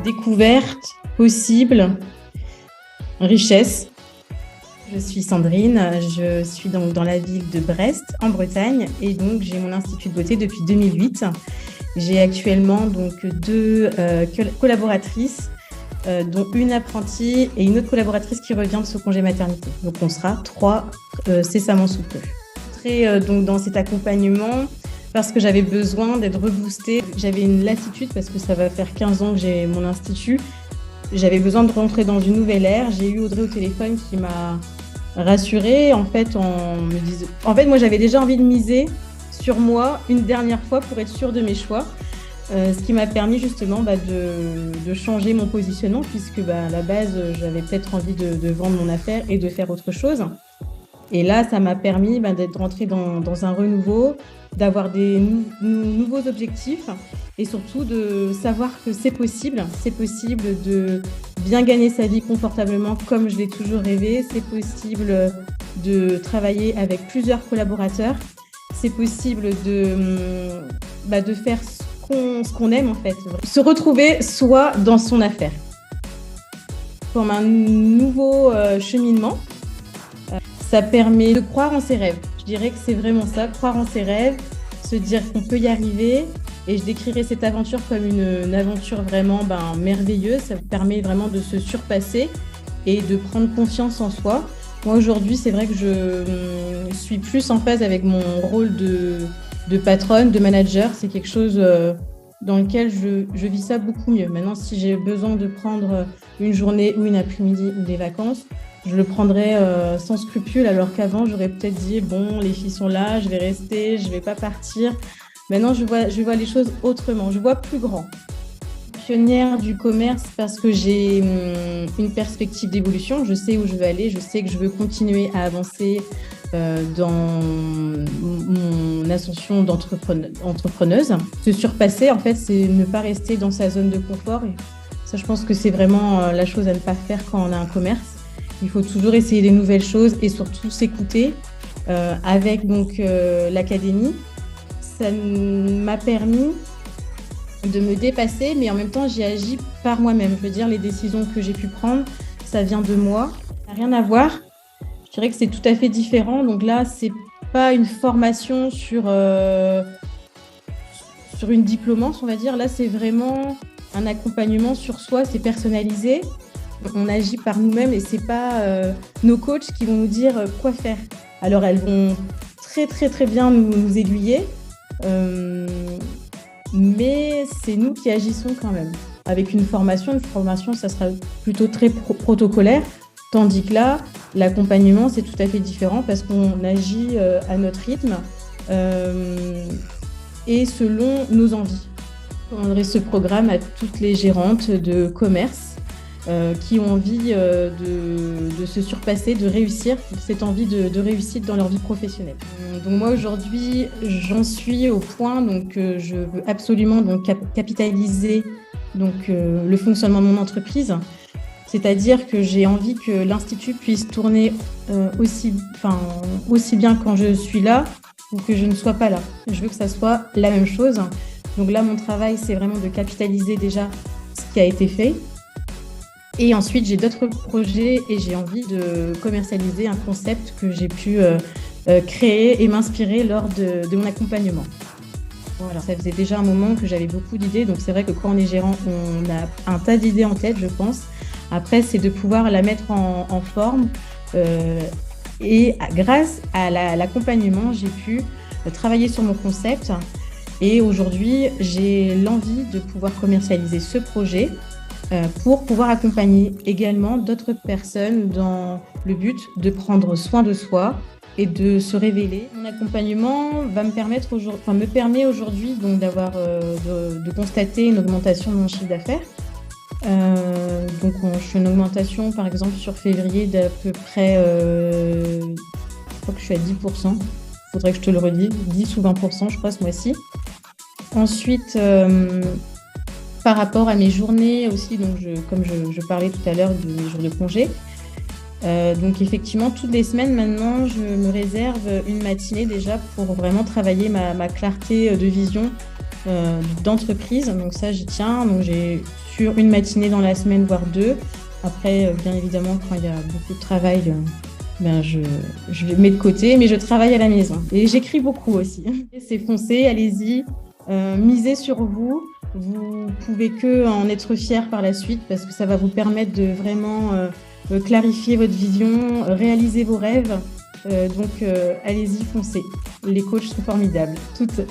Découverte, possible, richesse. Je suis Sandrine, je suis donc dans la ville de Brest, en Bretagne, et donc j'ai mon institut de beauté depuis 2008. J'ai actuellement donc deux collaboratrices, dont une apprentie et une autre collaboratrice qui revient de ce congé maternité. Donc on sera 3 cessamment sous peu. Donc dans cet accompagnement, parce que j'avais besoin d'être reboostée. J'avais une lassitude parce que ça va faire 15 ans que j'ai mon institut. J'avais besoin de rentrer dans une nouvelle ère. J'ai eu Audrey au téléphone qui m'a rassurée. En fait, moi, j'avais déjà envie de miser sur moi une dernière fois pour être sûre de mes choix. Ce qui m'a permis justement de changer mon positionnement puisque à la base, j'avais peut-être envie de vendre mon affaire et de faire autre chose. Et là, ça m'a permis d'être rentrée dans un renouveau, d'avoir des nouveaux objectifs et surtout de savoir que c'est possible de bien gagner sa vie confortablement comme je l'ai toujours rêvé, c'est possible de travailler avec plusieurs collaborateurs, c'est possible de faire ce qu'on aime en fait, se retrouver soi dans son affaire. Comme un nouveau cheminement. Ça permet de croire en ses rêves. Je dirais que c'est vraiment ça, croire en ses rêves, se dire qu'on peut y arriver. Et je décrirais cette aventure comme une aventure vraiment merveilleuse. Ça permet vraiment de se surpasser et de prendre confiance en soi. Moi, aujourd'hui, c'est vrai que je suis plus en phase avec mon rôle de patronne, de manager. C'est quelque chose dans lequel je vis ça beaucoup mieux. Maintenant, si j'ai besoin de prendre une journée ou une après-midi ou des vacances, je le prendrais sans scrupule, alors qu'avant, j'aurais peut-être dit, bon, les filles sont là, je vais rester, je ne vais pas partir. Maintenant, je vois les choses autrement, je vois plus grand. Pionnière du commerce parce que j'ai une perspective d'évolution, je sais où je veux aller, je sais que je veux continuer à avancer dans mon ascension d'entrepreneuse. Se surpasser, en fait, c'est ne pas rester dans sa zone de confort. Et ça, je pense que c'est vraiment la chose à ne pas faire quand on a un commerce. Il faut toujours essayer des nouvelles choses et surtout s'écouter. Avec donc l'académie, ça m'a permis de me dépasser, mais en même temps, j'ai agi par moi-même. Je veux dire, les décisions que j'ai pu prendre, ça vient de moi. Ça n'a rien à voir. Je dirais que c'est tout à fait différent. Donc là, c'est pas une formation sur une diplômance, on va dire. Là, c'est vraiment un accompagnement sur soi, c'est personnalisé. On agit par nous-mêmes et c'est pas nos coachs qui vont nous dire quoi faire. Alors elles vont très très très bien nous aiguiller, mais c'est nous qui agissons quand même. Avec une formation, ça sera plutôt très protocolaire, tandis que là, l'accompagnement c'est tout à fait différent parce qu'on agit à notre rythme et selon nos envies. Je recommanderais ce programme à toutes les gérantes de commerce qui ont envie de se surpasser, de réussir, cette envie de réussite dans leur vie professionnelle. Donc moi aujourd'hui, j'en suis au point que je veux absolument capitaliser le fonctionnement de mon entreprise. C'est-à-dire que j'ai envie que l'Institut puisse tourner aussi bien quand je suis là ou que je ne sois pas là. Je veux que ça soit la même chose. Donc là, mon travail, c'est vraiment de capitaliser déjà ce qui a été fait. Et ensuite, j'ai d'autres projets et j'ai envie de commercialiser un concept que j'ai pu créer et m'inspirer lors de mon accompagnement. Voilà, ça faisait déjà un moment que j'avais beaucoup d'idées. Donc, c'est vrai que quand on est gérant, on a un tas d'idées en tête, je pense. Après, c'est de pouvoir la mettre en forme. Et grâce à l'accompagnement, j'ai pu travailler sur mon concept. Et aujourd'hui, j'ai l'envie de pouvoir commercialiser ce projet pour pouvoir accompagner également d'autres personnes dans le but de prendre soin de soi et de se révéler. Mon accompagnement me permet aujourd'hui de constater une augmentation de mon chiffre d'affaires. Je suis une augmentation par exemple sur février d'à peu près, je crois que je suis à 10%. Il faudrait que je te le redise, 10 ou 20% je crois ce mois-ci. Ensuite, par rapport à mes journées aussi, comme je parlais tout à l'heure de mes jours de congé, donc effectivement, toutes les semaines maintenant, je me réserve une matinée déjà pour vraiment travailler ma clarté de vision d'entreprise. Donc ça, j'y tiens. Donc j'ai sur une matinée dans la semaine, voire deux. Après, bien évidemment, quand il y a beaucoup de travail, ben je le mets de côté, mais je travaille à la maison. Et j'écris beaucoup aussi. C'est foncé, allez-y, misez sur vous. Vous pouvez que en être fier par la suite parce que ça va vous permettre de vraiment clarifier votre vision, réaliser vos rêves. Donc, allez-y, foncez. Les coachs sont formidables, toutes.